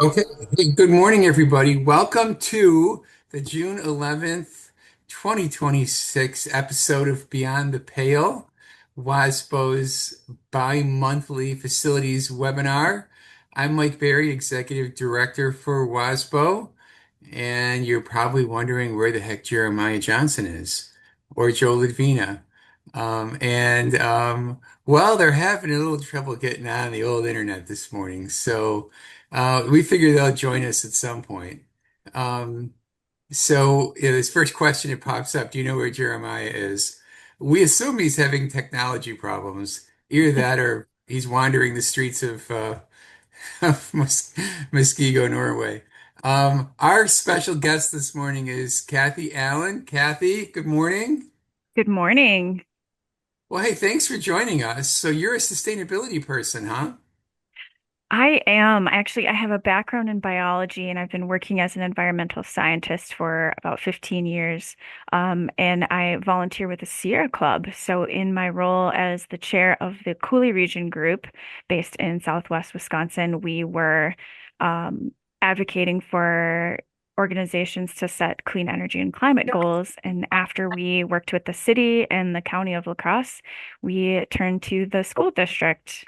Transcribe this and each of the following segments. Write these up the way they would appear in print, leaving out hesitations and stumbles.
Okay. Hey, good morning, everybody. Welcome to the June 11th, 2026 episode of Beyond the Pail, WASBO's bi-monthly facilities webinar. I'm Mike Berry, Executive Director for WASBO, and you're probably wondering where the heck Jeremiah Johnson is, or Joe Ledvina. Well, they're having a little trouble getting on the old internet this morning, so we figure they'll join us at some point. Um, this first question that pops up, do you know where Jeremiah is? We assume he's having technology problems. Either that or he's wandering the streets of Muskego, Norway. Our special guest this morning is Kathy Allen. Kathy, good morning. Good morning. Well, hey, thanks for joining us. So you're a sustainability person, huh? I am actually, I have a background in biology and I've been working as an environmental scientist for about 15 years. And I volunteer with the Sierra Club. So, in my role as the chair of the Cooley Region Group based in Southwest Wisconsin, we were advocating for organizations to set clean energy and climate goals. And after we worked with the city and the county of La Crosse, we turned to the school district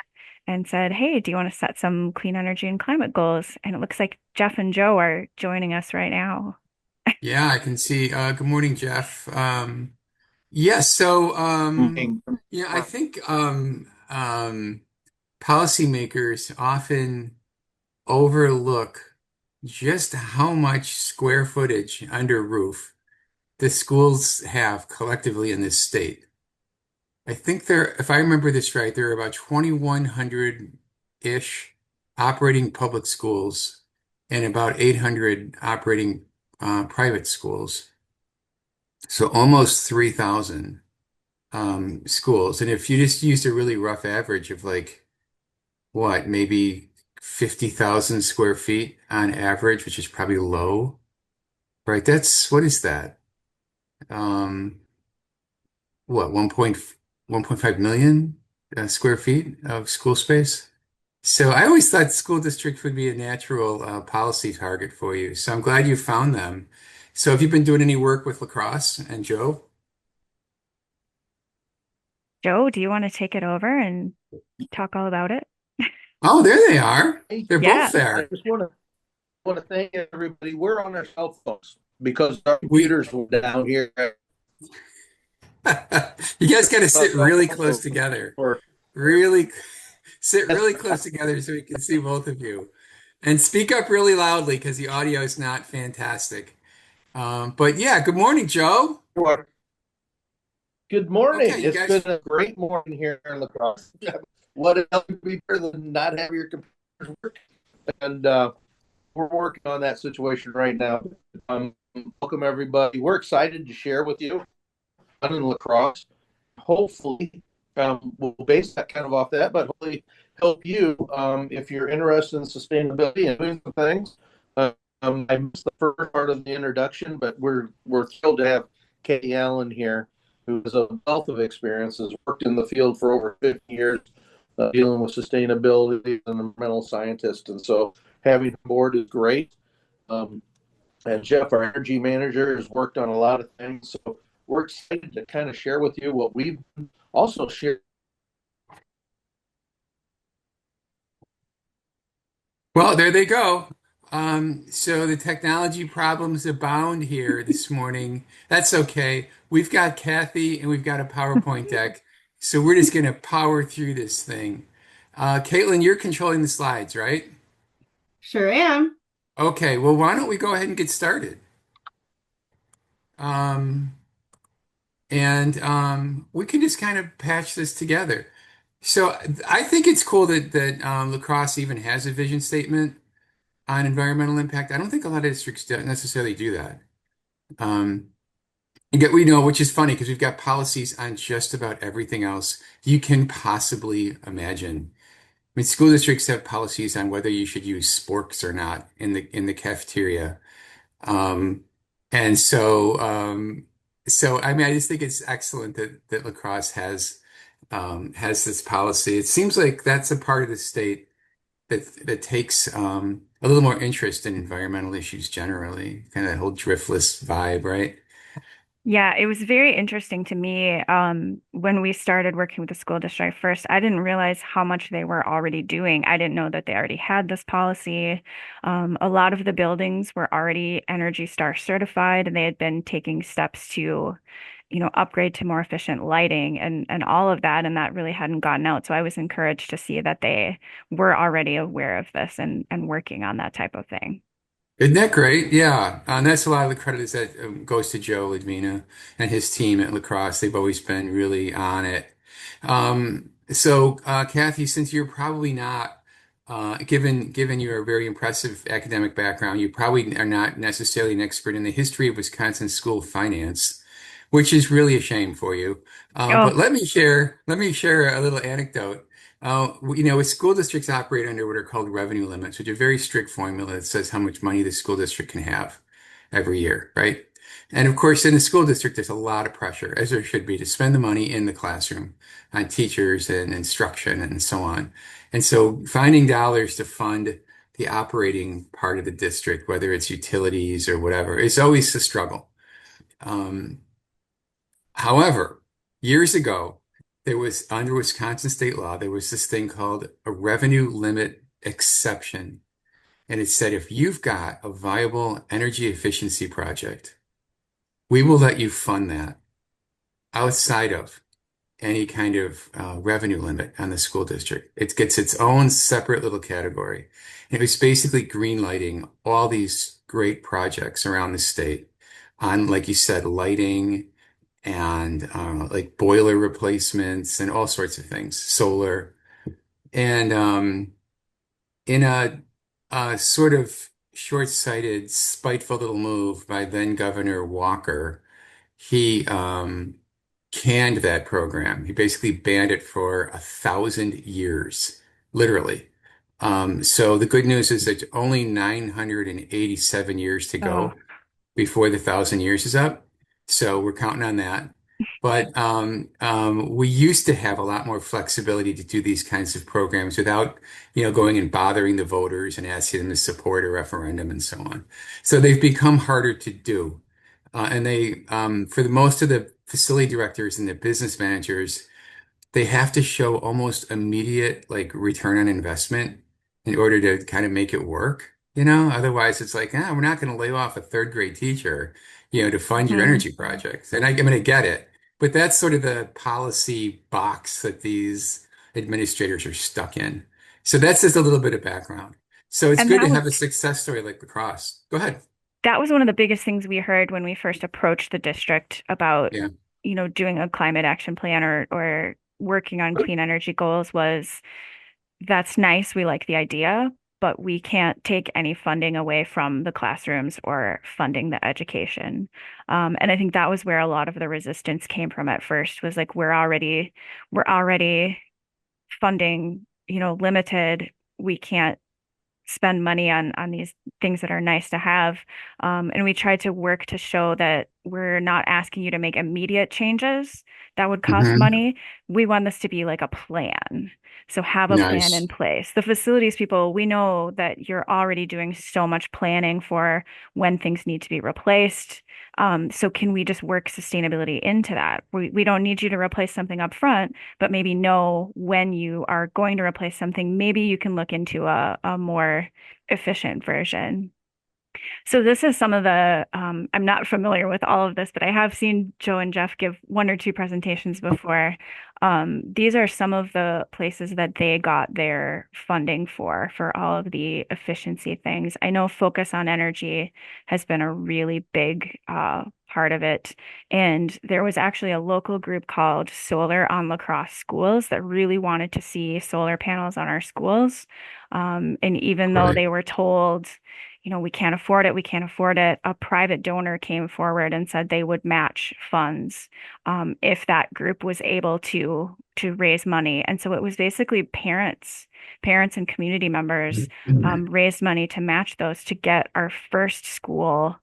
and said, "Hey, do you want to set some clean energy and climate goals?" And it looks like Jeff and Joe are joining us right now. Yeah, I can see. Good morning, Jeff. Yes, so Morning. I think policymakers often overlook just how much square footage under roof the schools have collectively in this state. I think if I remember this right, there are about 2,100-ish operating public schools and about 800 operating private schools. So almost 3,000 schools. And if you just used a really rough average of like, what, maybe 50,000 square feet on average, which is probably low, right? What is that? Um, what, 1.5 million square feet of school space? So I always thought school district would be a natural policy target for you. So I'm glad you found them. So have you been doing any work with lacrosse and Joe? Joe, do you want to take it over and talk all about it? Oh, there they are. Hey, They're both Yeah. I there. just want to thank everybody. We're on our cell phones because our We computers were down here. You guys got to sit really close So together. for Really sit yes, really close together so we can see both of you. And speak up really loudly because the audio is not fantastic. But yeah, good morning, Joe. good Okay, morning. you It's been guys. a great morning here in La Crosse. What else could be better than not have your computers work? And we're working on that situation right now. Um, Welcome everybody. We're excited to share with you in La Crosse. Hopefully, we'll base that kind of off that, but hopefully help you if you're interested in sustainability and doing some things. I missed the first part of the introduction, but we're thrilled to have Katie Allen here, who has a wealth of experience, has worked in the field for over 50 years, dealing with sustainability as an environmental scientist, and so having her board is great. Um, and Jeff, our energy manager, has worked on a lot of things. So we're excited to kind of share with you what we've also shared. Well, there they go. So the technology problems abound here this morning. That's okay. We've got Kathy and we've got a PowerPoint deck. So we're just going to power through this thing. Caitlin, you're controlling the slides, right? Sure am. Okay, well, why don't we go ahead and get started? Um, we can just kind of patch this together. So I think it's cool that La Crosse even has a vision statement on environmental impact. I don't think a lot of districts necessarily do that. Um, and yet we know, which is funny because we've got policies on just about everything else you can possibly imagine. I mean, school districts have policies on whether you should use sporks or not in the cafeteria. Um, and so I mean, I just think it's excellent that La Crosse has this policy. It seems like that's a part of the state that takes a little more interest in environmental issues generally, kind of that whole driftless vibe, right? Yeah, it was very interesting to me when we started working with the school district first. I didn't realize how much they were already doing. I didn't know that they already had this policy. A lot of the buildings were already Energy Star certified, and they had been taking steps to, upgrade to more efficient lighting and all of that, and that really hadn't gotten out. So I was encouraged to see that they were already aware of this and working on that type of thing. Isn't that great? Yeah. And that's a lot of the credit is that goes to Joe Ledvina and his team at Lacrosse. They've always been really on it. Kathy, since you're probably not, given your very impressive academic background, you probably are not necessarily an expert in the history of Wisconsin school finance, which is really a shame for you. But Oh, let me share a little anecdote. School districts operate under what are called revenue limits, which are a very strict formula that says how much money the school district can have every year, right? And of course, in the school district, there's a lot of pressure, as there should be, to spend the money in the classroom on teachers and instruction and so on. And so finding dollars to fund the operating part of the district, whether it's utilities or whatever, is always a struggle. Um, However, years ago, there was under Wisconsin state law, there was this thing called a revenue limit exception. And it said if you've got a viable energy efficiency project, we will let you fund that outside of any kind of revenue limit on the school district. It gets its own separate little category. And it was basically green lighting all these great projects around the state on, like you said, lighting and like boiler replacements and all sorts of things, solar. And in a sort of short-sighted, spiteful little move by then Governor Walker, he canned that program. He basically banned it for 1,000 years, literally. So the good news is that only 987 years to oh, go before the 1,000 years is up. So we're counting on that. But we used to have a lot more flexibility to do these kinds of programs without, going and bothering the voters and asking them to support a referendum and so on. So they've become harder to do. For the most of the facility directors and the business managers, they have to show almost immediate like return on investment in order to kind of make it work, Otherwise, it's like, we're not going to lay off a third grade teacher, to fund your mhm. energy projects. And I'm going to get it, but that's sort of the policy box that these administrators are stuck in. So that's just a little bit of background. So it's And good that to was have a success story like lacrosse. Go ahead. that was one of the biggest things we heard when we first approached the district about, Yeah. doing a climate action plan or working on clean energy goals was that's nice. We like the idea, but we can't take any funding away from the classrooms or funding the education. And I think that was where a lot of the resistance came from at first was like we're already funding, limited. We can't spend money on these things that are nice to have. And we tried to work to show that we're not asking you to make immediate changes that would cost Hmm. money. We want this to be like a plan. So have a plan in Nice. place. The facilities people, we know that you're already doing so much planning for when things need to be replaced. So can we just work sustainability into that? We don't need you to replace something up front, but maybe know when you are going to replace something, maybe you can look into a more efficient version. So this is some of I'm not familiar with all of this, but I have seen Joe and Jeff give one or two presentations before. These are some of the places that they got their funding for all of the efficiency things. I know Focus on Energy has been a really big part of it. And there was actually a local group called Solar on Lacrosse Schools that really wanted to see solar panels on our schools. And even though Right. they were told, we can't afford it, we can't afford it. A private donor came forward and said they would match funds if that group was able to raise money. And so it was basically parents and community members raised money to match those to get our first school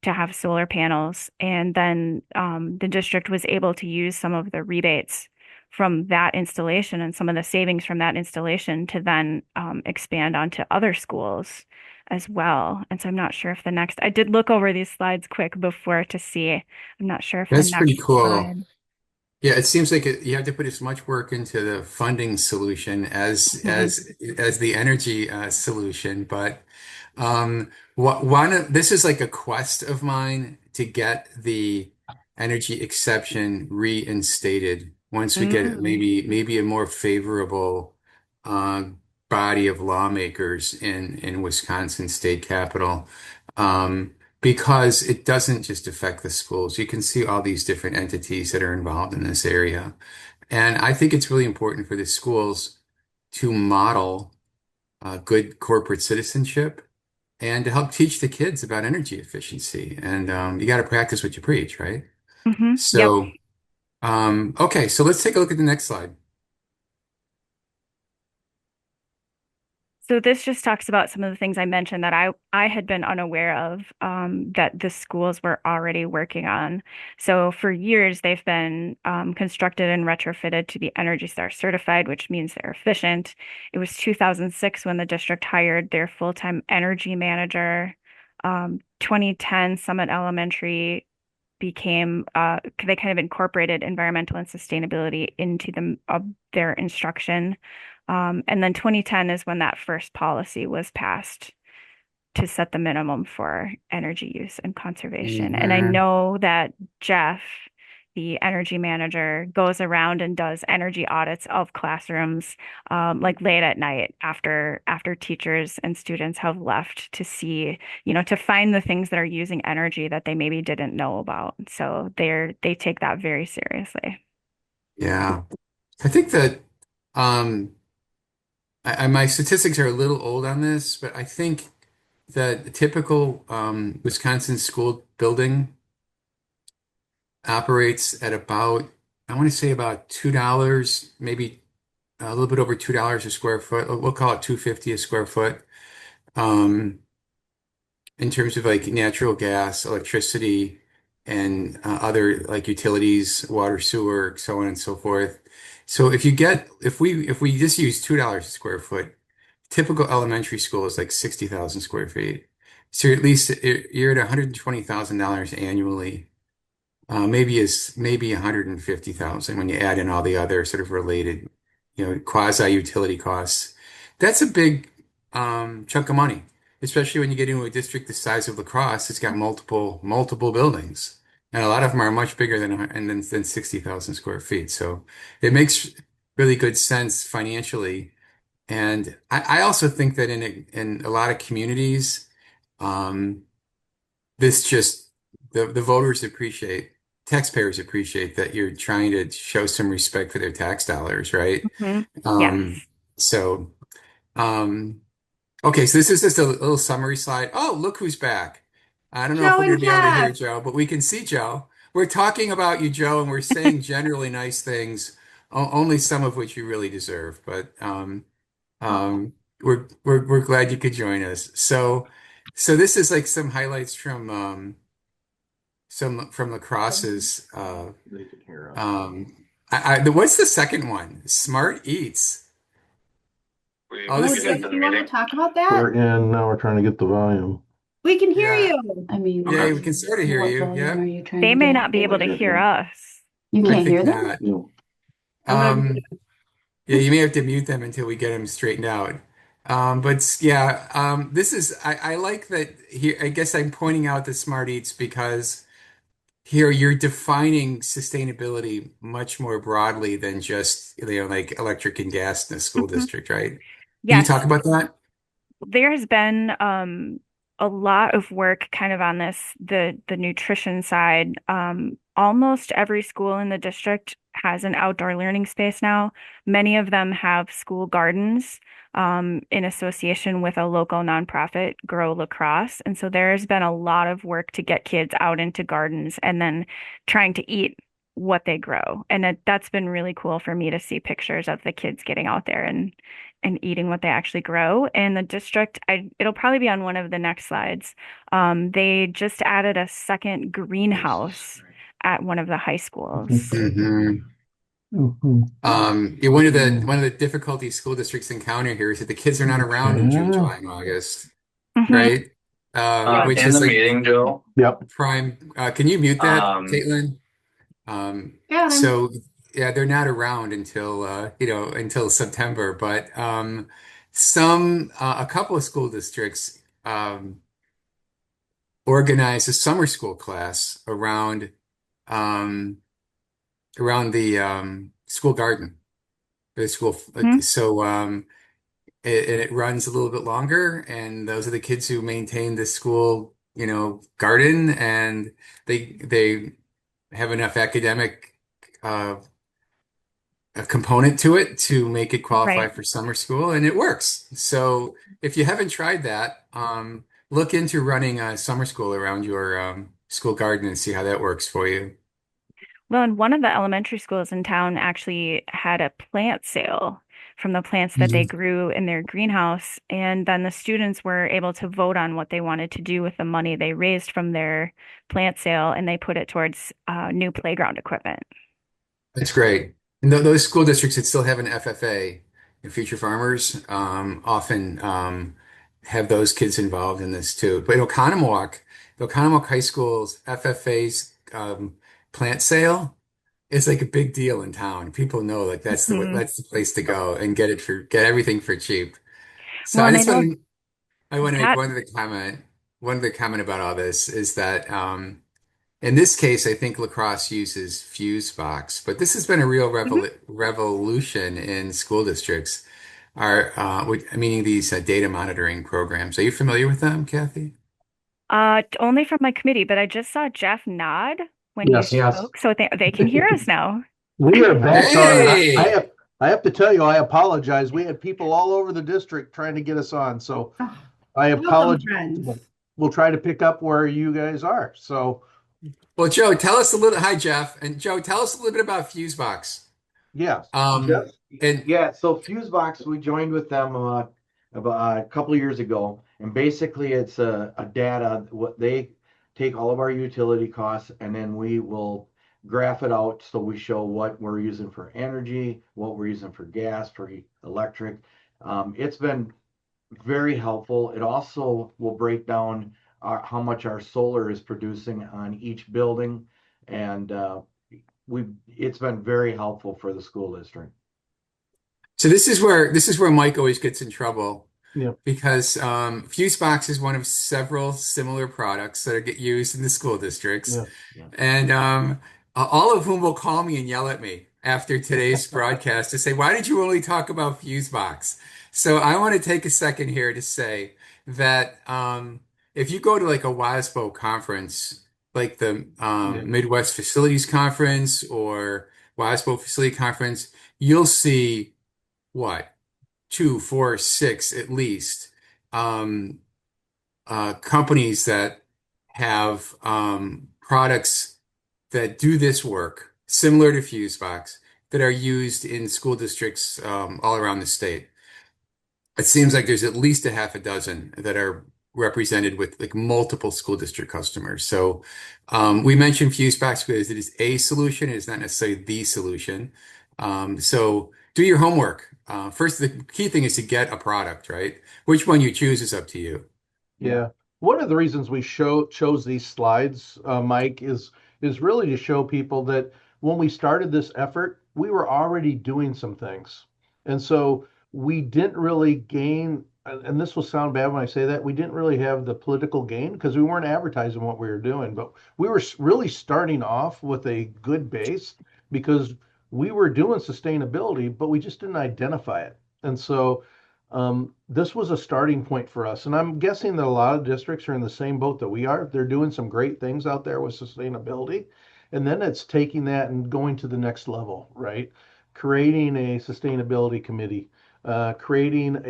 to have solar panels. And then the district was able to use some of the rebates from that installation and some of the savings from that installation to then expand onto other schools as well. And so I'm not sure if the next, I did look over these slides quick before to see. I'm not sure if the That's pretty next cool. slide. Yeah, it seems like you have to put as much work into the funding solution Mhm. as the energy solution. But one of this is like a quest of mine to get the energy exception reinstated once we get Mm. maybe a more favorable uh, body of lawmakers in Wisconsin state capitol. Because it doesn't just affect the schools. You can see all these different entities that are involved in this area. And I think it's really important for the schools to model good corporate citizenship and to help teach the kids about energy efficiency. And you got to practice what you preach, right? Yep. So, okay, so let's take a look at the next slide. So this just talks about some of the things I mentioned that I had been unaware of that the schools were already working on. So for years they've been constructed and retrofitted to be Energy Star certified, which means they're efficient. It was 2006 when the district hired their full-time energy manager. 2010 Summit Elementary became they kind of incorporated environmental and sustainability into their instruction. And then 2010 is when that first policy was passed to set the minimum for energy use and conservation. And I Mhm. know that Jeff, the energy manager, goes around and does energy audits of classrooms, like late at night after teachers and students have left to see, to find the things that are using energy that they maybe didn't know about. So they take that very seriously. Yeah, I think that um, my statistics are a little old on this, but I think that a typical Wisconsin school building operates at about, I want to say about $2, maybe a little bit over $2 a square foot. We'll call it 250 a square foot. Um, in terms of like natural gas, electricity, and other like utilities, water, sewer, so on and so forth. So if we just use $2 a square foot, typical elementary school is like 60,000 square feet. So at least you're at $120,000 annually. Maybe 150,000 when you add in all the other sort of related, quasi utility costs. That's a big chunk of money, especially when you get into a district the size of La Crosse. It's got multiple buildings, and a lot of them are much bigger than 60,000 square feet. So it makes really good sense financially. And I also think that in a lot of communities, um, this just the voters appreciate, taxpayers appreciate that you're trying to show some respect for their tax dollars, right? Hmm. Um, Yes. so, um, okay, so this is just a little summary slide. Oh, look who's back. I don't know if Joe we're going and to be able to hear Jeff. Joe, but we can see Joe. We're talking about you, Joe, and we're saying generally nice things, only some of which you really deserve. But Oh, um, we're glad you could join us. So this is like some highlights from lacrosse's They can hear us. what's the second one? Smart Eats. Oh, oh, this is Jeff, like you want to talk about that? We're in, now we're trying to get the volume. We can hear yeah, you. I mean, yeah, Okay. we can sort of hear what you. volume are Yep, you trying They to may get? not be able to hear us. You I can't think hear them? not. No. I'm gonna. Um, yeah, you may have to mute them until we get them straightened out. Yeah, this is I like that here. I guess I'm pointing out the Smart Eats because here you're defining sustainability much more broadly than just like electric and gas in a school Mhm. district, right? Can you Yes. talk about that? There has been a lot of work kind of on the nutrition side. Almost every school in the district has an outdoor learning space now. Many of them have school gardens in association with a local nonprofit, Grow Lacrosse. And so there has been a lot of work to get kids out into gardens and then trying to eat what they grow. And that's been really cool for me to see pictures of the kids getting out there and eating what they actually grow. And the district, it'll probably be on one of the next slides. They just added a second greenhouse at one of the high schools. Hmm. Mhm. Yeah, one of the difficulties school districts encounter here is that the kids are not around in June, Okay. July, and August. Hmm. right? Yes. Which In is the like meeting, Joe, Yep. prime. Can you mute that, um, Caitlin? Um, Got him. so yeah, they're not around until until September, but a couple of school districts organize a summer school class um, around the school garden, the school. Like, so it runs a little bit longer, and those are the kids who maintain the school, garden, and they have enough academic uh, a component to it to make it qualify Right. for summer school, and it works. So if you haven't tried that, look into running a summer school around your school garden and see how that works for you. Well, and one of the elementary schools in town actually had a plant sale from the plants that they Mhm. grew in their greenhouse. And then the students were able to vote on what they wanted to do with the money they raised from their plant sale, and they put it towards new playground equipment. That's great. And those school districts that still have an FFA, Future Farmers, often have those kids involved in this too. But the Oconomowoc High School's FFA's plant sale is like a big deal in town. People know like Mhm. that's the place to go and get everything for cheap. So Well, and I know I want to make that. one other comment about all this is that in this case, I think lacrosse uses Fusebox, but this has been a real Mhm. revolution in school districts, meaning these data monitoring programs. Are you familiar with them, Kathy? Only from my committee, but I just saw Jeff nod when you Yes. yes. spoke, so they can hear us now. We are back on, and Hey! I have to tell you, I apologize. We had people all over the district trying to get us on, so Oh, I welcome, apologize, but friends. we'll try to pick up where you guys are. So, Well, Joe, tell us a little. Hi, Jeff, and Joe, tell us a little bit about Fusebox. yes. Um, Jeff, and yeah, so Fusebox, we joined with them about a couple of years ago, and basically it's a data what they take all of our utility costs, and then we will graph it out so we show what we're using for energy, what we're using for gas, for electric. It's been very helpful. It also will break down how much our solar is producing on each building, and it's been very helpful for the school district. so this is where Mike always gets in trouble Yeah. because Fusebox is one of several similar products that get used in the school districts. Yeah. Yeah. And all of whom will call me and yell at me after today's broadcast to say, why did you only talk about Fusebox? So I want to take a second here to say that if you go to like a WASBO conference, like the Yeah. Midwest Facilities Conference or WASBO Facility Conference, you'll see what, two, four, six at least um, companies that have products that do this work, similar to Fusebox, that are used in school districts all around the state. It seems like there's at least a half a dozen that are represented with like multiple school district customers. So we mentioned Fusebox because it is a solution. It is not necessarily the solution. So do your homework. First, the key thing is to get a product, right? Which one you choose is up to you. Yeah. Yeah. One of the reasons we chose these slides, Mike, is really to show people that when we started this effort, we were already doing some things. And so we didn't really gain, and this will sound bad when I say that, we didn't really have the political gain because we weren't advertising what we were doing, but we were really starting off with a good base because we were doing sustainability, but we just didn't identify it. And so this was a starting point for us. And I'm guessing that a lot of districts are in the same boat that we are. They're doing some great things out there with sustainability. And then it's taking that and going to the next level, right? Creating a sustainability committee, creating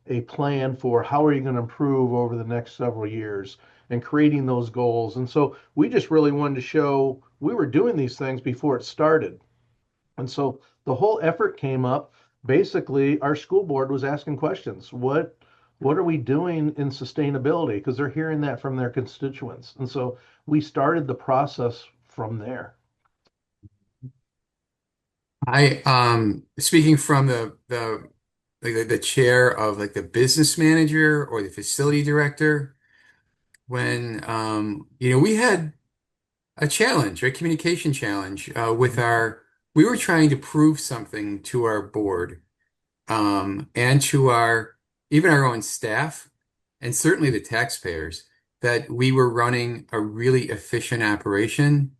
a plan for how are you going to improve over the next several years and creating those goals. And so we just really wanted to show we were doing these things before it started. And so the whole effort came up. Basically, our school board was asking questions. What are we doing in sustainability? Because they're hearing that from their constituents. And so we started the process from there. I speaking from the like the chair of like the business manager or the facility director when we had a challenge, a communication challenge with we were trying to prove something to our board and to our even our own staff and certainly the taxpayers that we were running a really efficient operation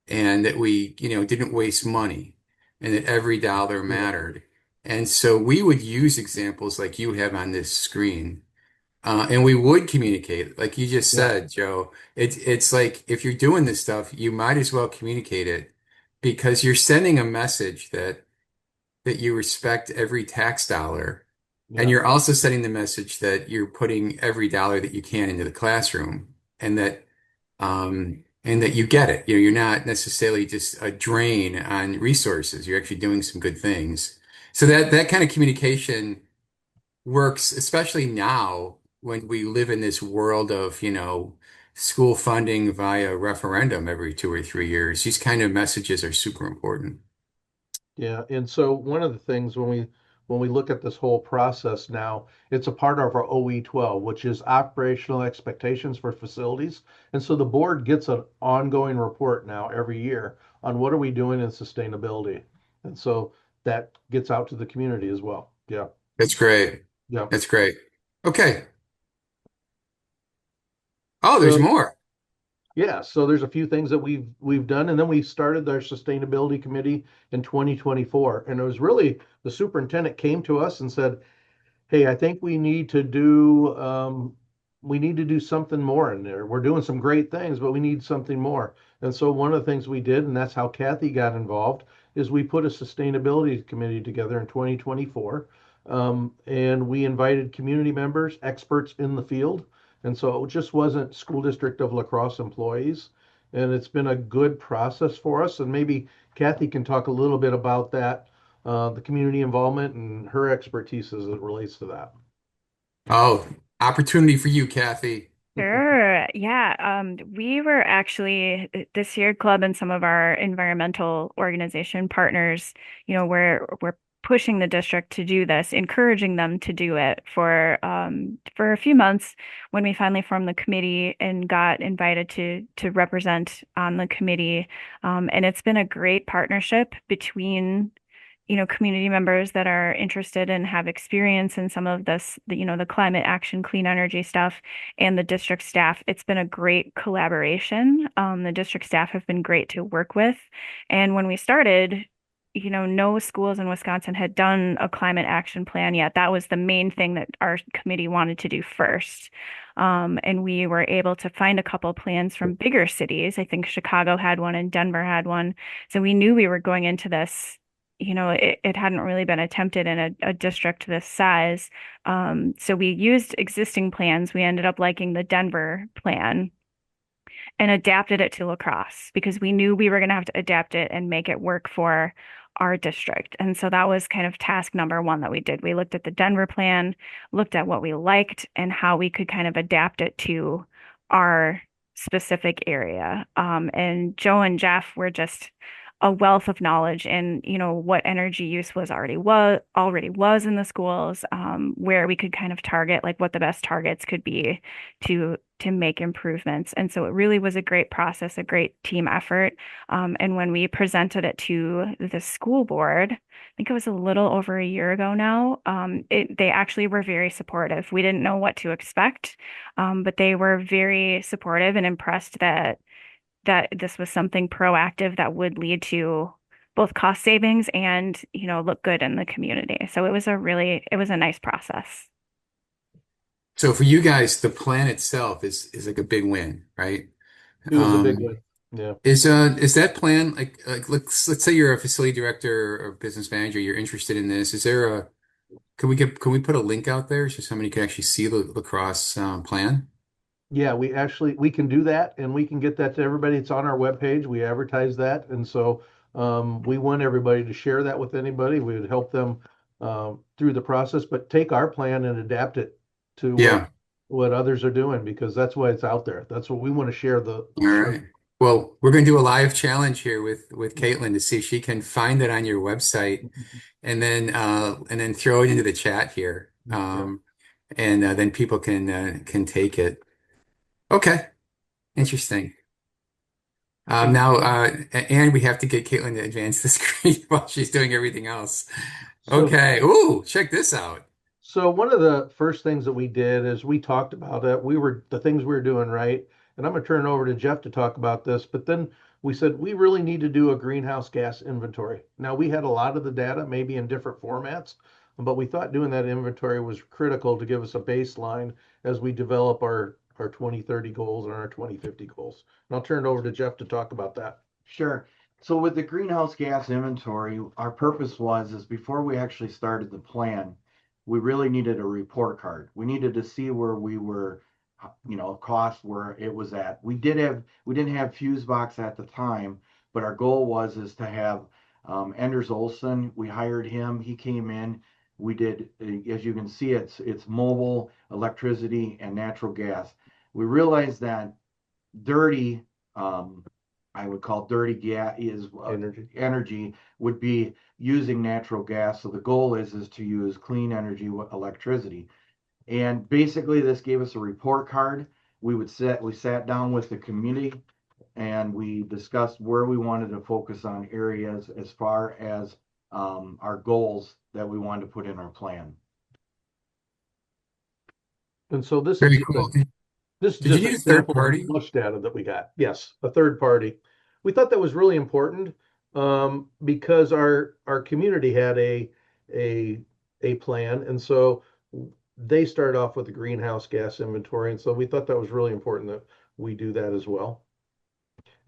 and that we, didn't waste money and that every dollar Yeah. mattered. And so we would use examples like you have on this screen. And we would communicate, like you just Yeah. said, Joe. It's like if you're doing this stuff, you might as well communicate it because you're sending a message that you respect every tax dollar. And Yeah. you're also sending the message that you're putting every dollar that you can into the classroom and that you get it. You're not necessarily just a drain on resources. You're actually doing some good things. So that kind of communication works, especially now when we live in this world of, school funding via referendum every 2 or 3 years. These kind of messages are super important. Yeah, and so one of the things when we look at this whole process now, it's a part of our OE12, which is operational expectations for facilities. And so the board gets an ongoing report now every year on what are we doing in sustainability. And so that gets out to the community as well. Yeah. That's great. Yeah. That's great. Okay. Oh, there's So more. yeah, so there's a few things that we've done, and then we started our sustainability committee in 2024, and it was really the superintendent came to us and said, hey, I think we need to do something more in there. We're doing some great things, but we need something more. And so one of the things we did, and that's how Kathy got involved, is we put a sustainability committee together in 2024. And we invited community members, experts in the field. And so it just wasn't School District of La Crosse employees. And it's been a good process for us. And maybe Kathy can talk a little bit about that, the community involvement and her expertise as it relates to that. Oh, opportunity for you, Kathy. Sure. Yeah. We were actually this year club and some of our environmental organization partners, we're pushing the district to do this, encouraging them to do it for a few months when we finally formed the committee and got invited to represent on the committee. And it's been a great partnership between community members that are interested and have experience in some of this, the climate action, clean energy stuff, and the district staff. It's been a great collaboration. The district staff have been great to work with. And when we started, no schools in Wisconsin had done a climate action plan yet. That was the main thing that our committee wanted to do first. And we were able to find a couple plans from bigger cities. I think Chicago had one and Denver had one. So we knew we were going into this it hadn't really been attempted in a district this size. So we used existing plans. We ended up liking the Denver plan and adapted it to La Crosse because we knew we were going to have to adapt it and make it work for our district. And so that was kind of task number one that we did. We looked at the Denver plan, looked at what we liked and how we could kind of adapt it to our specific area. And Joe and Jeff were just a wealth of knowledge in, what energy use already was in the schools, where we could kind of target like what the best targets could be to make improvements. And so it really was a great process, a great team effort. And when we presented it to the school board, I think it was a little over a year ago now, they actually were very supportive. We didn't know what to expect, but they were very supportive and impressed that this was something proactive that would lead to both cost savings and, look good in the community. So it was a nice process. So for you guys, the plan itself is like a big win, right? It was a big Um, one. Yeah. is that plan like let's say you're a facility director or business manager, you're interested in this. Is there a can we put a link out there so somebody can actually see the lacrosse plan? Yeah, we can do that and we can get that to everybody. It's on our webpage. We advertise that. And so we want everybody to share that with anybody. We would help them through the process, but take our plan and adapt it to Yeah. what others are doing because that's why it's out there. That's what we want to share All right. Well, we're going to do a live challenge here with Caitlin to see if she can find it on your website and then throw it into the chat here. Yeah. And then people can take it. Okay, interesting. And Now, and we have to get Caitlin to advance the screen while she's doing everything else. So, Okay. Ooh, check this out. so one of the first things that we did is we talked about it. We were the things we were doing right. And I'm going to turn it over to Jeff to talk about this. But then we said we really need to do a greenhouse gas inventory. Now, we had a lot of the data, maybe in different formats, but we thought doing that inventory was critical to give us a baseline as we develop our 2030 goals and our 2050 goals. And I'll turn it over to Jeff to talk about that. sure. So with the greenhouse gas inventory, our purpose was is before we actually started the plan, we really needed a report card. We needed to see where we were, cost where it was at. We didn't have fuse box at the time, but our goal was is to have Anders Olson. We hired him. He came in. We did, as you can see, it's mobile, electricity, and natural gas. We realized that dirty, I would call dirty gas is energy would be using natural gas. So the goal is to use clean energy with electricity. And basically, this gave us a report card. We sat down with the community and we discussed where we wanted to focus on areas as far as our goals that we wanted to put in our plan. And so this is Very just cool. this is Did you just a need a third sample of party? much data that we got. Yes, a third party. We thought that was really important because our community had a a plan, and so they started off with the greenhouse gas inventory, and so we thought that was really important that we do that as well.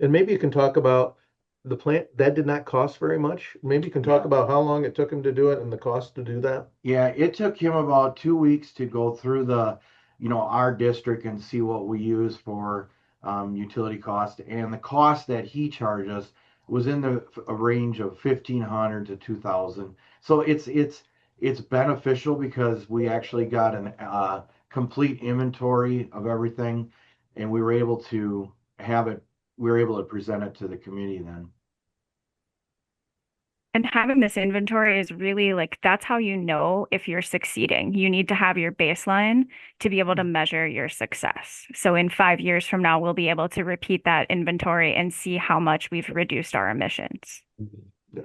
And maybe you can talk about the plant that did not cost very much. Maybe you can talk about how long it took him to do it and the cost to do that. Yeah, it took him about 2 weeks to go through our district and see what we use for utility cost. And the cost that he charged us was in a range of 1,500 to 2,000. So it's beneficial because we actually got an complete inventory of everything, and we were able to have it. We were able to present it to the community then. And having this inventory is really like that's how you know if you're succeeding. You need to have your baseline to be able to measure your success. So in 5 years from now, we'll be able to repeat that inventory and see how much we've reduced our emissions. Yeah.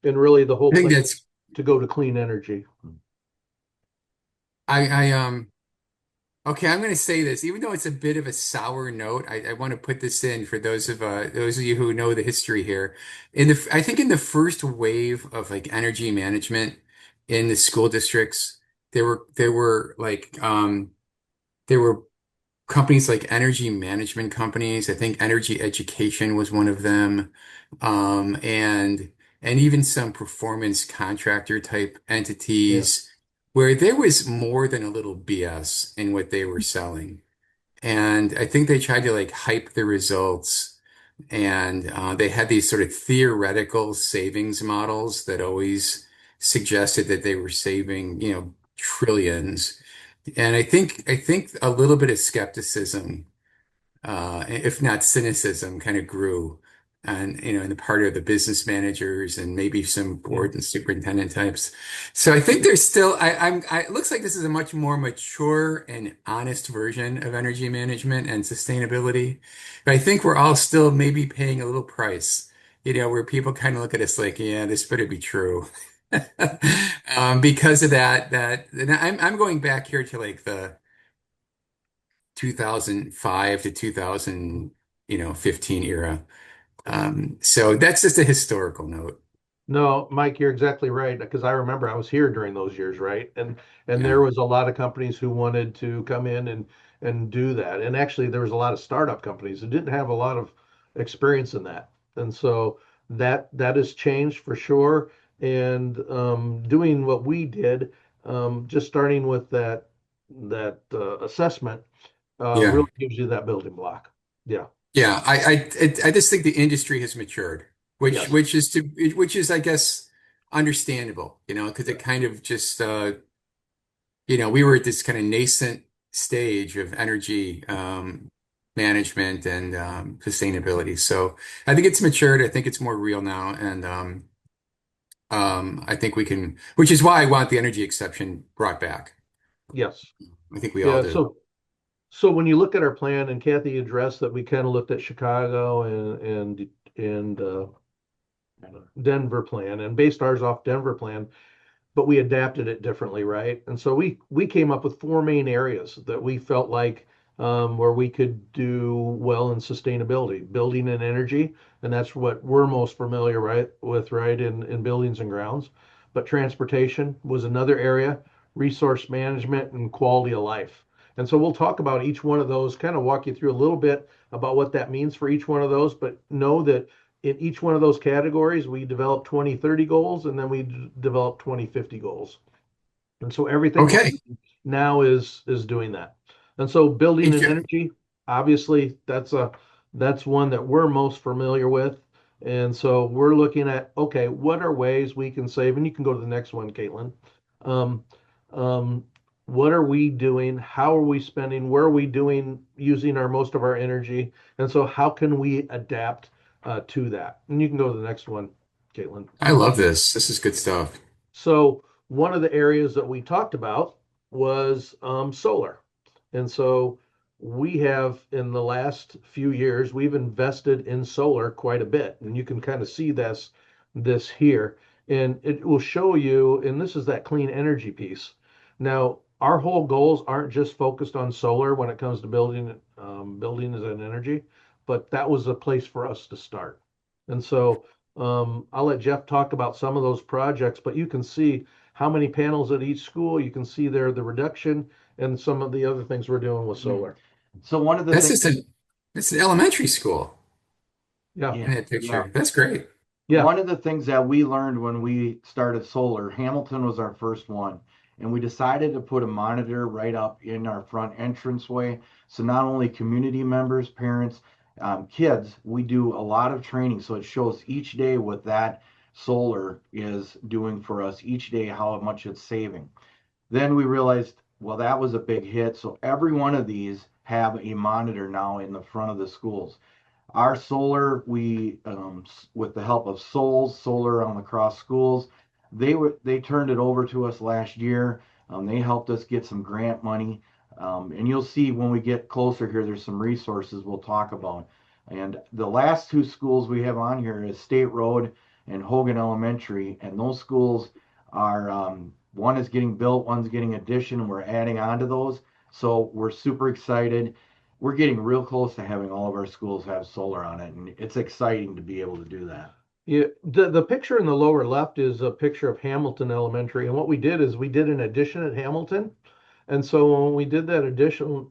And really the whole I think plan that's to go to clean energy. I okay, I'm going to say this, even though it's a bit of a sour note, I want to put this in for those of you who know the history here. I think in the first wave of like energy management in the school districts, there were there were companies like energy management companies. I think energy education was one of them. Um, and and even some performance contractor type Yeah. entities where there was more than a little BS in what they were selling. And I think they tried to like hype the results. And they had these sort of theoretical savings models that always suggested that they were saving, trillions. And I think a little bit of skepticism, if not cynicism, kind of grew, and in the part of the business managers and maybe some Yeah. board and superintendent types. So I think there's still, it looks like this is a much more mature and honest version of energy management and sustainability. But I think we're all still maybe paying a little price, where people kind of look at us like, yeah, this better be true. Because of and I'm going back here to like the 2005 to 2000, 15 era. So that's just a historical note. No, Mike, you're exactly right because I remember I was here during those years, right? And Yeah. there was a lot of companies who wanted to come in and do that. And actually there was a lot of startup companies who didn't have a lot of experience in that. And so that has changed for sure. And doing what we did, just starting with that assessment Yeah. really gives you that building block. Yeah. Yeah. I just think the industry has matured, which Yes. which is to which is, I guess, understandable, because it kind of just we were at this kind of nascent stage of energy. management and sustainability. So I think it's matured. I think it's more real now, and I think we can, which is why I want the energy exception brought back. Yes. I think we all Yeah. do. So when you look at our plan, and Kathy addressed that we kind of looked at Chicago and Denver plan and based ours off Denver plan, but we adapted it differently, right? And so we came up with four main areas that we felt like where we could do well in sustainability, building and energy, and that's what we're most familiar right in buildings and grounds. But transportation was another area, resource management and quality of life. And so we'll talk about each one of those, kind of walk you through a little bit about what that means for each one of those, but know that in each one of those categories, we develop 2030 goals and then we develop 2050 goals. And so everything we're Okay. doing now is doing that. And so Hey, building and Joe. energy, obviously that's one that we're most familiar with. And so we're looking at, okay, what are ways we can save? And you can go to the next one, Caitlin. Um, um, what are we doing? How are we spending? Where are we doing using our most of our energy? And so how can we adapt to that? And you can go to the next one, Caitlin. I love this. This is good stuff. So one of the areas that we talked about was solar. And so we have in the last few years, we've invested in solar quite a bit. And you can kind of see this here. And it will show you, and this is that clean energy piece. Now, our whole goals aren't just focused on solar when it comes to building as an energy, but that was a place for us to start. And so I'll let Jeff talk about some of those projects, but you can see how many panels at each school. You can see there the reduction and some of the other things we're doing with solar. So one of the That's things, just an it's an elementary school Yeah, yeah, in that yeah. picture. That's great. yeah. One of the things that we learned when we started solar, Hamilton was our first one, and we decided to put a monitor right up in our front entranceway. So not only community members, parents, kids, we do a lot of training. So it shows each day what that solar is doing for us each day, how much it's saving. Then we realized, well, that was a big hit. So every one of these have a monitor now in the front of the schools. Our solar, with the help of Souls Solar on Lacrosse Schools, they turned it over to us last year. They helped us get some grant money, and you'll see when we get closer here, there's some resources we'll talk about. And the last two schools we have on here is State Road and Hogan Elementary, and those schools are one is getting built, one's getting addition, and we're adding on to those. So we're super excited. We're getting real close to having all of our schools have solar on it, and it's exciting to be able to do that. Yeah, the picture in the lower left is a picture of Hamilton Elementary. And what we did is we did an addition at Hamilton. And so when we did that addition,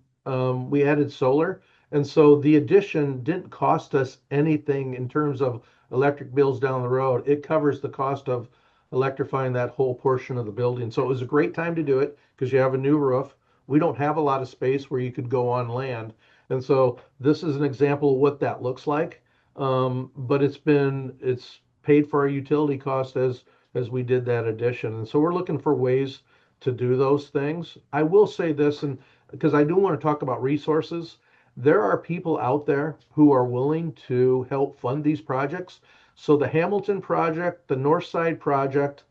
we added solar. And so the addition didn't cost us anything in terms of electric bills down the road. It covers the cost of electrifying that whole portion of the building. So it was a great time to do it because you have a new roof. We don't have a lot of space where you could go on land. And so this is an example of what that looks like. But it's paid for our utility cost as we did that addition. And so we're looking for ways to do those things. I will say this, and because I do want to talk about resources, there are people out there who are willing to help fund these projects. So the Hamilton project, the North Side project,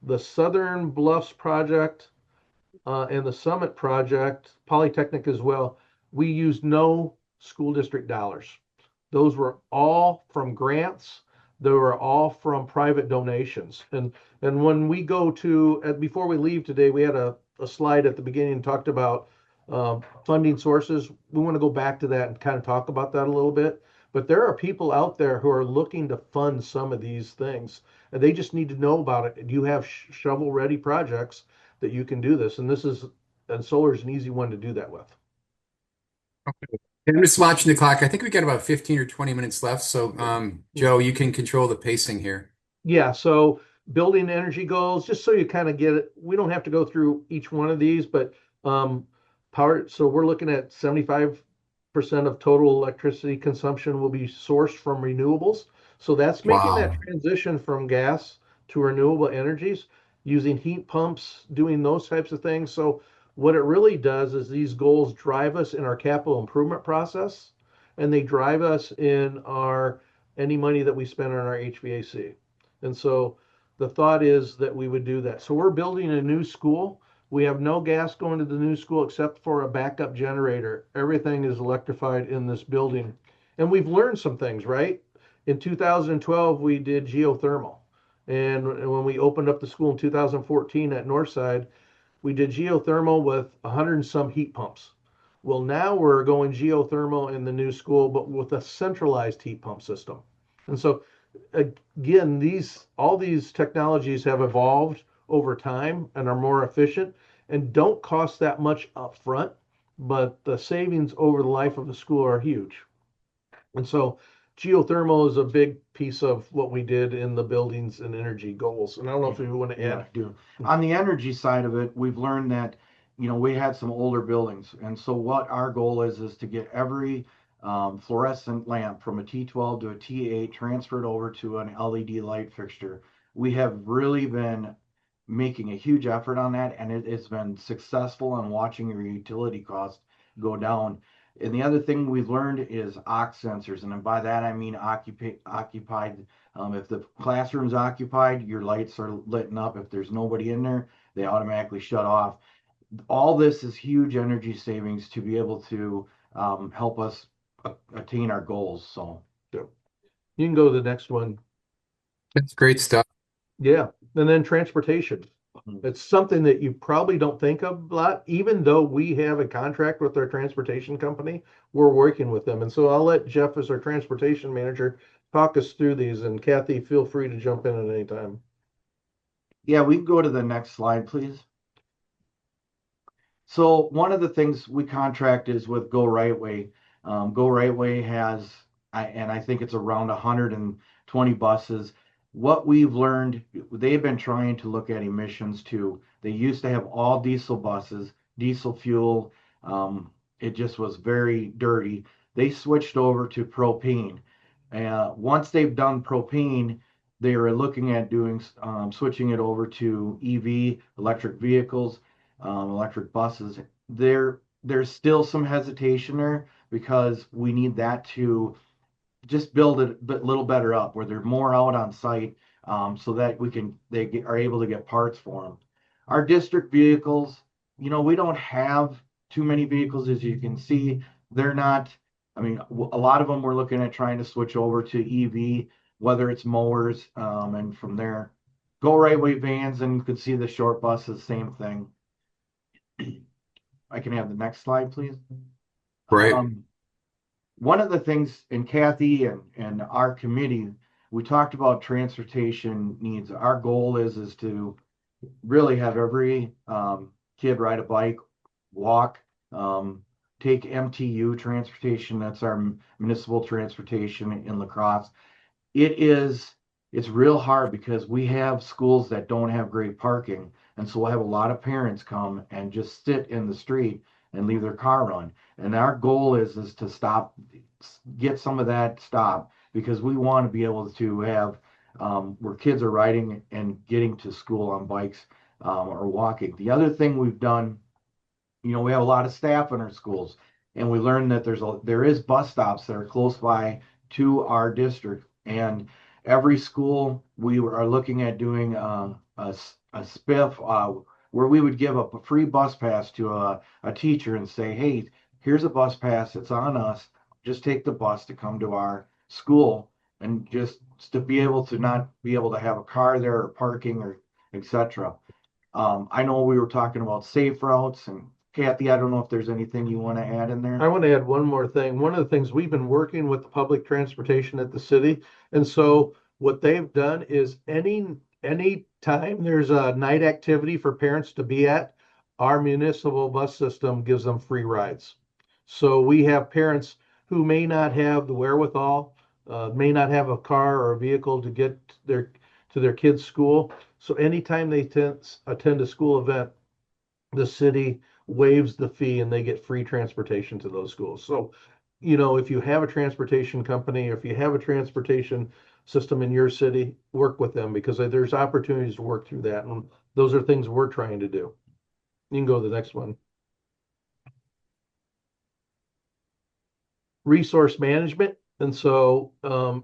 the Southern Bluffs project, and the Summit project, Polytechnic as well, we used no school district dollars. Those were all from grants. They were all from private donations. And when we go to, before we leave today, we had a slide at the beginning and talked about funding sources. We want to go back to that and kind of talk about that a little bit. But there are people out there who are looking to fund some of these things, and they just need to know about it. You have shovel-ready projects that you can do this, and solar is an easy one to do that with. I'm just watching the clock. I think we got about 15 or 20 minutes left. So, Joe, you can control the pacing here. Yeah, so building energy goals, just so you kind of get it, we don't have to go through each one of these, but so we're looking at 75% of total electricity consumption will be sourced from renewables. So that's making that Wow. transition from gas to renewable energies, using heat pumps, doing those types of things. So what it really does is these goals drive us in our capital improvement process. and they drive us in our any money that we spend on our HVAC. And so the thought is that we would do that. So we're building a new school. We have no gas going to the new school except for a backup generator. Everything is electrified in this building. And we've learned some things, right? In 2012, we did geothermal. And when we opened up the school in 2014 at Northside, we did geothermal with 100 and some heat pumps. Well, now we're going geothermal in the new school, but with a centralized heat pump system. And so again, all these technologies have evolved over time and are more efficient and don't cost that much upfront, but the savings over the life of the school are huge. And so geothermal is a big piece of what we did in the buildings and energy goals. And I don't know if you want to Yeah, add. do. On the energy side of it, we've learned that, we had some older buildings. And so what our goal is to get every fluorescent lamp from a T12 to a T8 transferred over to an LED light fixture. We have really been making a huge effort on that, and it's been successful on watching your utility costs go down. And the other thing we've learned is aux sensors, and by that I mean occupied. If the classroom's occupied, your lights are lit up. If there's nobody in there, they automatically shut off. All this is huge energy savings to be able to help us attain our goals. So, Yeah. You can go to the next one. That's great stuff. Yeah. And then transportation. Mhm. It's something that you probably don't think of a lot, even though we have a contract with our transportation company, we're working with them. And so I'll let Jeff, as our transportation manager, talk us through these. And Kathy, feel free to jump in at any time. yeah, we can go to the next slide, please. So one of the things we contract is with Go Right Way. Go Right Way has, and I think it's around 120 buses. What we've learned, they've been trying to look at emissions too. They used to have all diesel buses, diesel fuel. It just was very dirty. They switched over to propane. Once they've done propane, they are looking at doing switching it over to EV, electric vehicles, electric buses. There's still some hesitation there because we need that to just build it a little better up where they're more out on site, so that are able to get parts for them. Our district vehicles, we don't have too many vehicles, as you can see. They're not. I mean, a lot of them we're looking at trying to switch over to EV, whether it's mowers, and from there, Go Right Way vans, and you can see the short buses, same thing. I can have the next slide, please. Right. One of the things, and Kathy and our committee, we talked about transportation needs. Our goal is to really have every kid ride a bike, walk, take MTU transportation. That's our municipal transportation in La Crosse. it is it's real hard because we have schools that don't have great parking, and so we'll have a lot of parents come and just sit in the street and leave their car run. And our goal is to get some of that stopped, because we want to be able to have where kids are riding and getting to school on bikes, or walking. The other thing we've done, we have a lot of staff in our schools, and we learned that there is bus stops that are close by to our district, and every school we are looking at doing a spiff, where we would give up a free bus pass to a teacher and say, hey, here's a bus pass, it's on us, just take the bus to come to our school, and just to be able to not be able to have a car there or parking or etc. I know we were talking about safe routes, and Kathy, I don't know if there's anything you want to add in I there. want to add one more thing. One of the things we've been working with the public transportation at the city. And so what they've done is any time there's a night activity for parents to be at, our municipal bus system gives them free rides. So we have parents who may not have the wherewithal, may not have a car or a vehicle to get to their kids' school. So anytime they attend a school event, the city waives the fee and they get free transportation to those schools. So, if you have a transportation company, or if you have a transportation system in your city, work with them, because there's opportunities to work through that. And those are things we're trying to do. You can go to the next one. resource management. And so,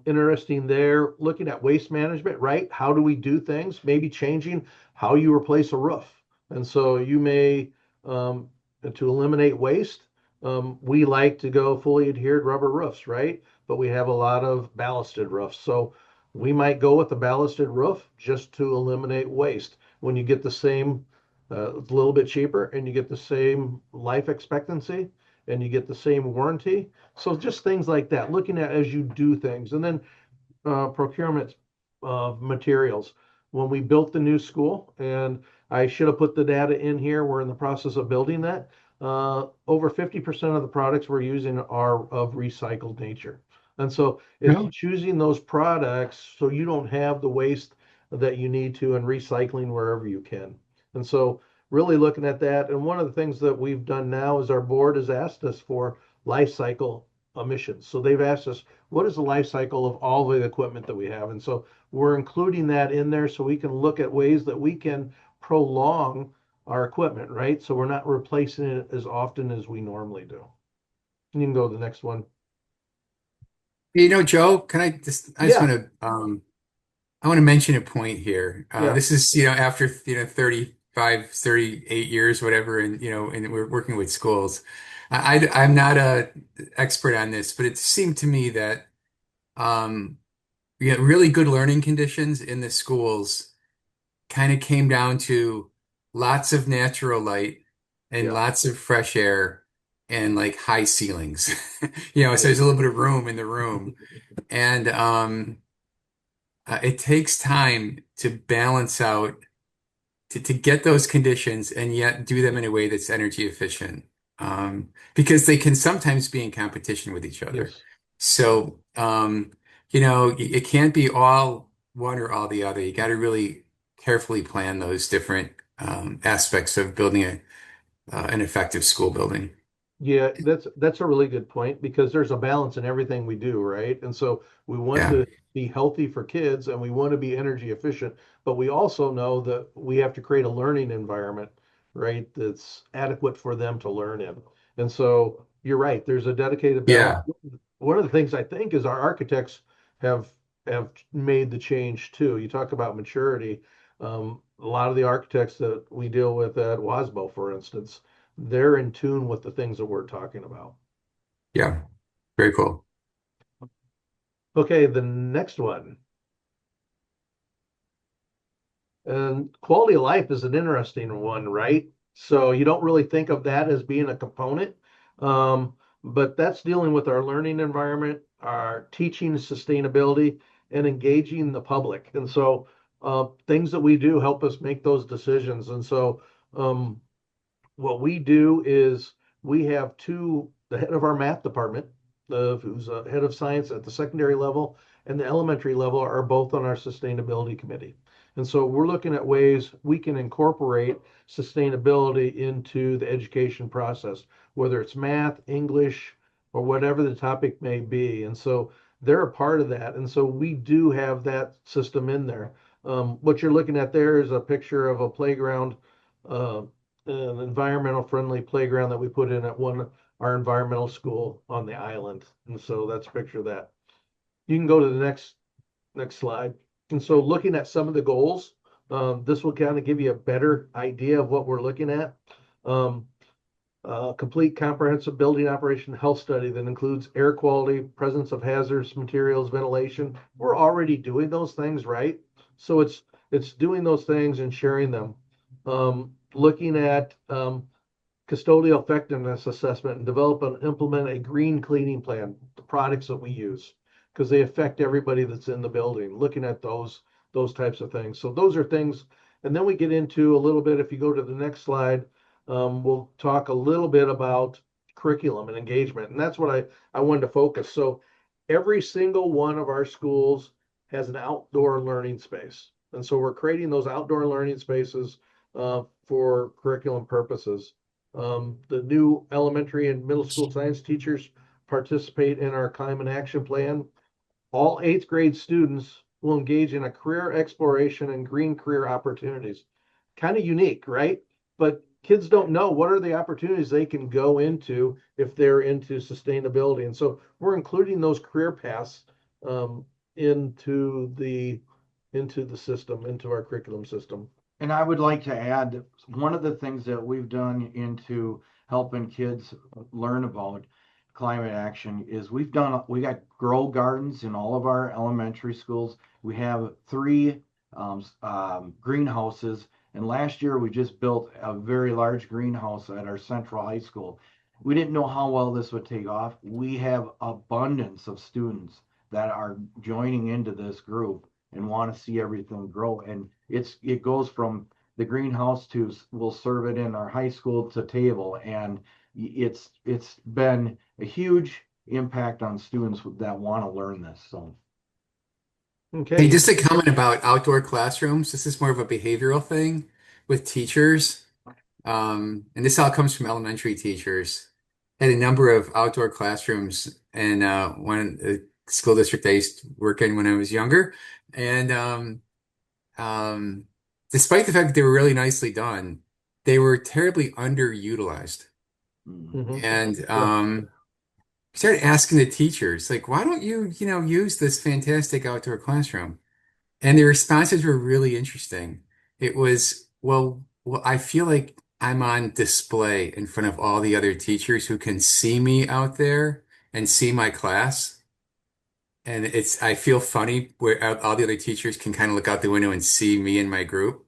interesting there, looking at waste management, right? How do we do things? Maybe changing how you replace a roof. And so you may, to eliminate waste, we like to go fully adhered rubber roofs, right? But we have a lot of ballasted roofs. So we might go with the ballasted roof just to eliminate waste. When you get the same, it's a little bit cheaper and you get the same life expectancy and you get the same warranty. So just things like that, looking at as you do things. And then procurement of materials. When we built the new school, and I should have put the data in here, we're in the process of building that. Over 50% of the products we're using are of recycled nature. And so it's Really? choosing those products so you don't have the waste that you need to and recycling wherever you can. And so really looking at that. And one of the things that we've done now is our board has asked us for life cycle emissions. So they've asked us, what is the life cycle of all the equipment that we have? And so we're including that in there so we can look at ways that we can prolong our equipment, right? So we're not replacing it as often as we normally do. You can go to the next one. Joe, can I just Yeah, want to, I want to mention a point here. yeah, This is, after, 35, 38 years, whatever, and we're working with schools. I'm not a expert on this, but it seemed to me that, we had really good learning conditions in the schools kind of came down to lots of natural light and yeah, lots of fresh air and like high ceilings. So yeah, there's a little bit of room in the room. And it takes time to balance out to get those conditions and yet do them in a way that's energy efficient. Because they can sometimes be in competition with each other. yes. So, it can't be all one or all the other. You got to really carefully plan those different aspects of building an effective school building. Yeah, that's a really good point because there's a balance in everything we do, right? And so we want Yeah. to be healthy for kids and we want to be energy efficient, but we also know that we have to create a learning environment, right, that's adequate for them to learn in. And so you're right, there's a dedicated balance. Yeah. One of the things I think is our architects have have made the change too. You talk about maturity. A lot of the architects that we deal with at WASBO, for instance, they're in tune with the things that we're talking about. Yeah. Very cool. Okay, the next one. And quality of life is an interesting one, right? So you don't really think of that as being a component, but that's dealing with our learning environment, our teaching sustainability, and engaging the public. And so things that we do help us make those decisions. And so um, what we do is we have the head of our math department, who's a head of science at the secondary level and the elementary level are both on our sustainability committee. And so we're looking at ways we can incorporate sustainability into the education process, whether it's math, English, or whatever the topic may be. And so they're a part of that. And so we do have that system in there. What you're looking at there is a picture of a playground, uh, an environmental friendly playground that we put in at our environmental school on the island. And so that's a picture of that. You can go to the next slide. And so looking at some of the goals, this will kind of give you a better idea of what we're looking at. Um, complete comprehensive building operation health study that includes air quality, presence of hazardous materials, ventilation. We're already doing those things, right? So it's doing those things and sharing them. Looking at custodial effectiveness assessment and develop and implement a green cleaning plan, the products that we use, because they affect everybody that's in the building, looking at those types of things. So those are things. And then we get into a little bit, if you go to the next slide, we'll talk a little bit about curriculum and engagement. And that's what I wanted to focus. So every single one of our schools has an outdoor learning space. And so we're creating those outdoor learning spaces for curriculum purposes. The new elementary and middle school science teachers participate in our climate action plan. All eighth grade students will engage in a career exploration and green career opportunities. Kind of unique, right? But kids don't know what are the opportunities they can go into if they're into sustainability. And so we're including those career paths um, into the system, into our curriculum system. And I would like to add one of the things that we've done into helping kids learn about climate action is we got grow gardens in all of our elementary schools. We have three greenhouses, and last year we just built a very large greenhouse at our central high school. We didn't know how well this would take off. We have abundance of students that are joining into this group and want to see everything grow. And it goes from the greenhouse to we'll serve it in our high school to table, and it's been a huge impact on students that want to learn this. So Hey, Okay. just a comment about outdoor classrooms. This is more of a behavioral thing with teachers. And this all comes from elementary teachers. Had a number of outdoor classrooms in one school district I used to work in when I was younger. And despite the fact that they were really nicely done, they were terribly underutilized. mm, Mhm. And Yeah. started asking the teachers, like, why don't you, use this fantastic outdoor classroom? And the responses were really interesting. It was, well, I feel like I'm on display in front of all the other teachers who can see me out there and see my class. And I feel funny where all the other teachers can kind of look out the window and see me and my group.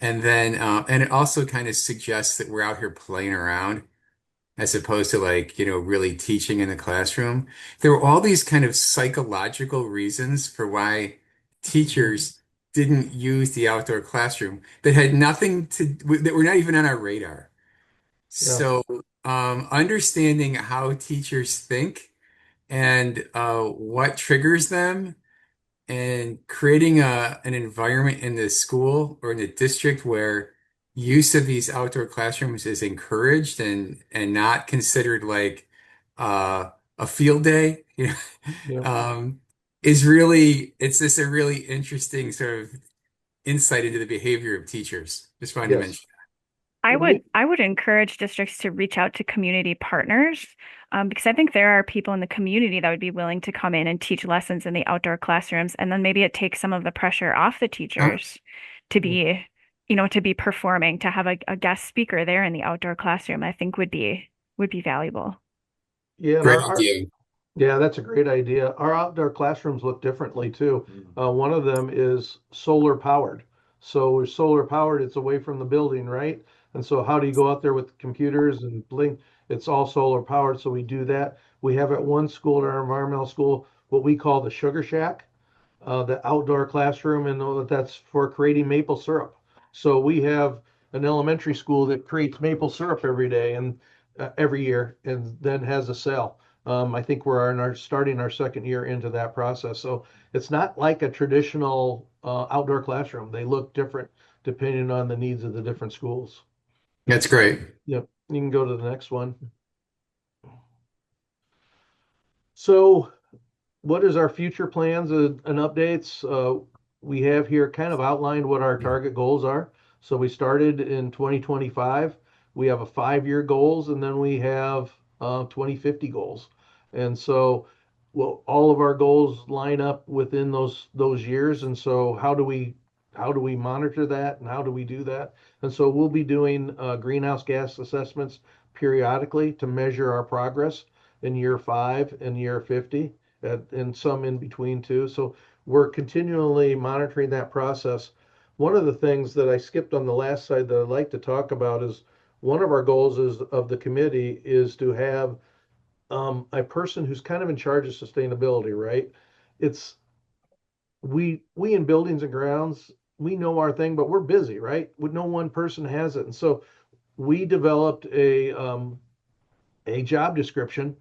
And it also kind of suggests that we're out here playing around as opposed to like, really teaching in the classroom. There were all these kind of psychological reasons for why Mhm. teachers didn't use the outdoor classroom that had nothing that were not even on our radar. Yeah. So, understanding how teachers think and what triggers them and creating an environment in the school or in the district where use of these outdoor classrooms is encouraged and not considered like a field day, Yeah. um, is really it's just a really interesting sort of insight into the behavior of teachers. Just wanted to Yes. mention. And we, I would encourage districts to reach out to community partners, because I think there are people in the community that would be willing to come in and teach lessons in the outdoor classrooms, and then maybe it takes some of the pressure off the Huh? teachers to be, to be performing, to have a guest speaker there in the outdoor classroom, I think would be valuable. yeah, and Great our idea. yeah, that's a great idea. Our outdoor classrooms look differently too. mm, One of them is solar powered. So with solar powered, it's away from the building, right? And so how do you go out there with computers and blink? It's all solar powered. So we do that. We have at one school, at our environmental school, what we call the sugar shack, the outdoor classroom, and that's for creating maple syrup. So we have an elementary school that creates maple syrup every day and every year, and then has a sale. I think we're in our starting our second year into that process. So it's not like a traditional outdoor classroom. They look different depending on the needs of the different schools. That's great. Yep. You can go to the next one. So what is our future plans and updates? We have here kind of outlined what our target goals are. So we started in 2025. We have a 5-year goals, and then we have 2050 goals. And so, well, all of our goals line up within those years. And so, how do we monitor that, and how do we do that? And so, we'll be doing greenhouse gas assessments periodically to measure our progress in year 5 and year 50 and some in between too. So we're continually monitoring that process. One of the things that I skipped on the last slide that I'd like to talk about is one of our goals is of the committee is to have a person who's kind of in charge of sustainability, right? It's we in buildings and grounds, we know our thing, but we're busy, right? With no one person has it. And so we developed a job description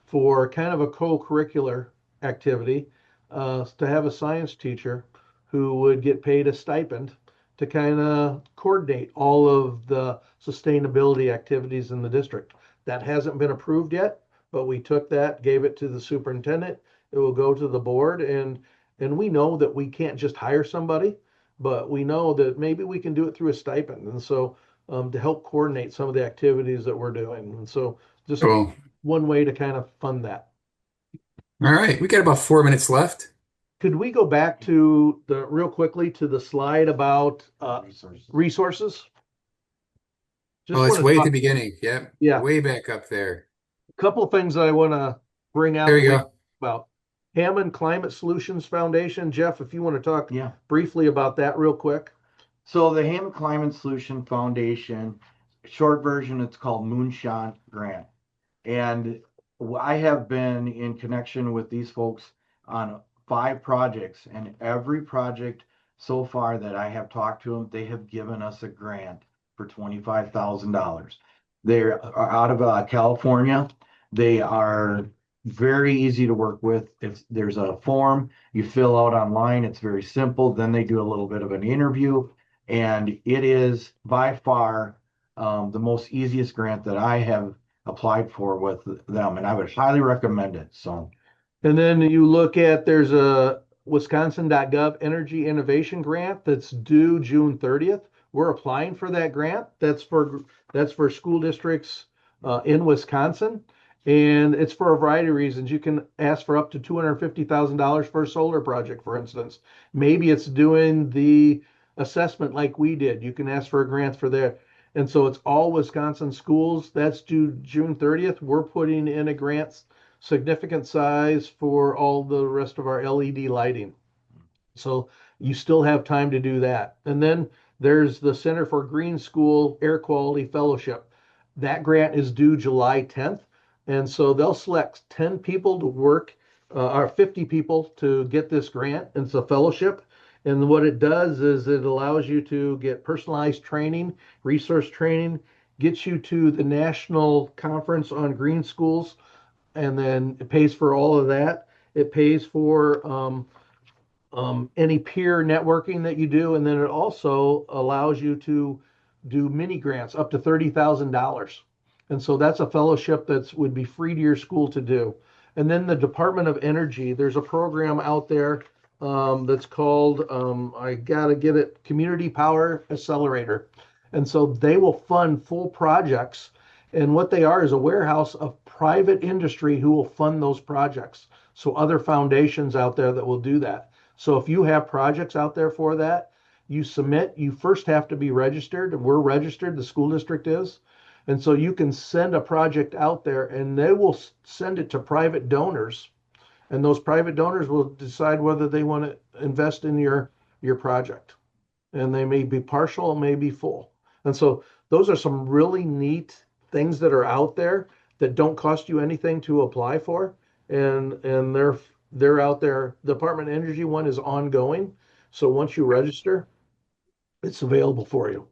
for kind of a co-curricular activity to have a science teacher who would get paid a stipend to kind of coordinate all of the sustainability activities in the district. That hasn't been approved yet, but we took that, gave it to the superintendent. It will go to the board, and we know that we can't just hire somebody, but we know that maybe we can do it through a stipend. And so to help coordinate some of the activities that we're doing. And so just Cool. one way to kind of fund that. All right. We got about 4 minutes left. Could we go back to the real quickly to the slide about resources? Oh, Just it's want to way at talk, the beginning. Yep. yeah, Way back up there. a couple of things that I want to bring There out that you we go. about Hammond Climate Solutions Foundation. Jeff, if you want to talk Yeah. briefly about that real quick. So the Hammond Climate Solution Foundation, short version, it's called Moonshot Grant. And I have been in connection with these folks on 5 projects, and every project so far that I have talked to them, they have given us a grant for $25,000. They're out of California. They are very easy to work with. There's a form you fill out online. It's very simple. Then they do a little bit of an interview, and it is by far the most easiest grant that I have applied for with them, and I would highly recommend it. So, And then you look at there's a wisconsin.gov energy innovation grant that's due June 30th. We're applying for that grant. That's for school districts in Wisconsin. And it's for a variety of reasons. You can ask for up to $250,000 for a solar project, for instance. Maybe it's doing the assessment like we did. You can ask for a grant for that. And so it's all Wisconsin schools. That's due June 30th. We're putting in a grant significant size for all the rest of our LED lighting. So you still have time to do that. And then there's the Center for Green School Air Quality Fellowship. That grant is due July 10th. And so they'll select 10 people to work, or 50 people to get this grant. It's a fellowship. And what it does is it allows you to get personalized training, resource training, gets you to the National Conference on Green Schools, and then it pays for all of that. It pays for any peer networking that you do, and then it also allows you to do mini grants up to $30,000. And so that's a fellowship that would be free to your school to do. And then the Department of Energy, there's a program out there that's called, I gotta get it, Community Power Accelerator. And so they will fund full projects. And what they are is a warehouse of private industry who will fund those projects. So other foundations out there that will do that. So if you have projects out there for that, you submit, you first have to be registered. We're registered, the school district is. And so you can send a project out there and they will send it to private donors. And those private donors will decide whether they want to invest in your project. And they may be partial, may be full. And so those are some really neat things that are out there that don't cost you anything to apply for. And they're out there. The Department of Energy one is ongoing. So once you register, it's available for you.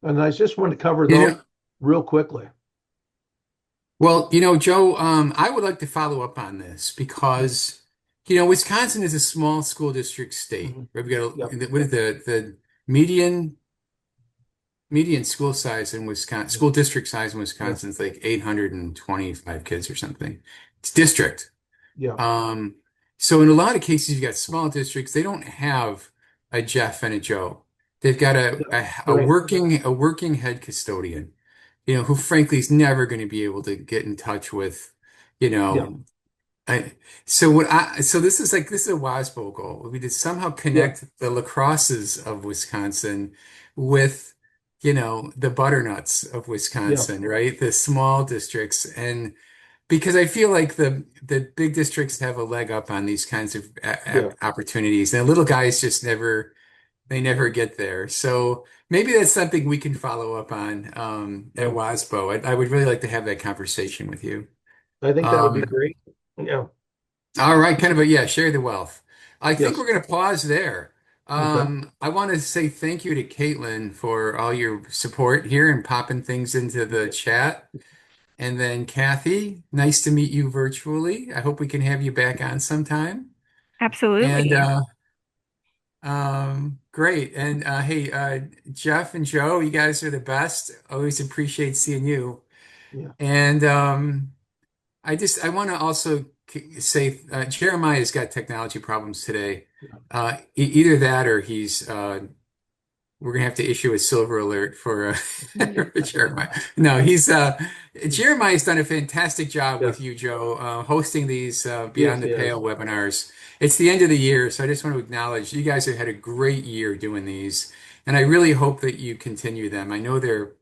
And I just want to cover You those know, real quickly. well, Joe, I would like to follow up on this because, Wisconsin is a small school district state. Mhm. Right? We got Yep. what is the median school size in Wisconsin, Yeah. school district size in Yeah. Wisconsin is like 825 kids or something. It's district. Yeah. Um, so in a lot of cases, you've got small districts. They don't have a Jeff and a Joe. They've got a, Yeah. a, a Right. working a working head custodian, who frankly is never going to be able to get in touch with, you Yeah. know, so this is a WASBO goal. We did somehow Yeah. connect the lacrosses of Wisconsin with, the butternuts of Yeah. Wisconsin, right? The small districts. And because I feel like the big districts have a leg up on these kinds of Yeah. opportunities, and the little guys just never get there. So maybe that's something we can follow up on at Yeah. WASBO. I would really like to have that conversation with you. I think that would be Um, great. Yeah. all right, kind of share the wealth. I think Yes. we're going to pause there. Okay. I want to say thank you to Caitlin for all your support here and popping things into the chat. And then Kathy, nice to meet you virtually. I hope we can have you back on sometime. And Absolutely. great. And hey, Jeff and Joe, you guys are the best. Always appreciate seeing you. Yeah. And I want to also say Jeremiah's got technology problems today. Yeah. Either that or he's we're gonna have to issue a silver alert for, for Jeremiah. No, Jeremiah's done a fantastic job Yeah. with you, Joe, hosting these Yes, Beyond the he Pale has. webinars. It's the end of the year, so I just want to acknowledge you guys have had a great year doing these, and I really hope that you continue them. I know they're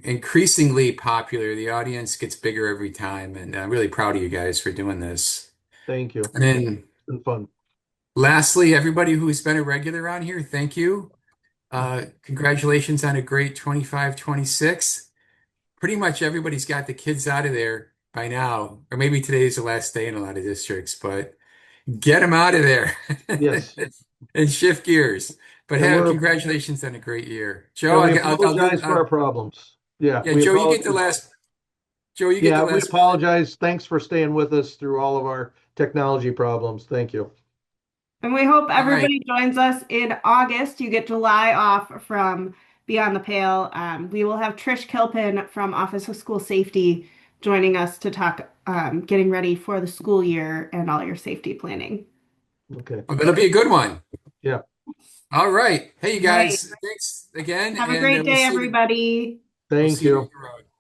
increasingly popular. The audience gets bigger every time, and I'm really proud of you guys for doing this. Thank you. And then It's been fun. lastly, everybody who's been a regular on here, thank you. Congratulations on a great 25, 26. Pretty much everybody's got the kids out of there by now, or maybe today's the last day in a lot of districts, but get them out of there Yes. and shift gears. But And hey, we're congratulations on a great year. Joe, and we I'll do, apologize for our problems. Yeah, yeah, we Joe, you get the apologize. last, Joe, you get the Yeah, we last word. apologize. Thanks for staying with us through all of our technology problems. Thank you. And we hope All right. everybody joins us in August. You get July off from Beyond the Pale. We will have Trish Kilpin from Office of School Safety joining us to talk getting ready for the school year and all your safety planning. Okay. Well, that'll be a good one. Yeah. All right. Hey, you Right. guys, thanks again, Have a and great day, everybody. we'll Thank see you down you. the road.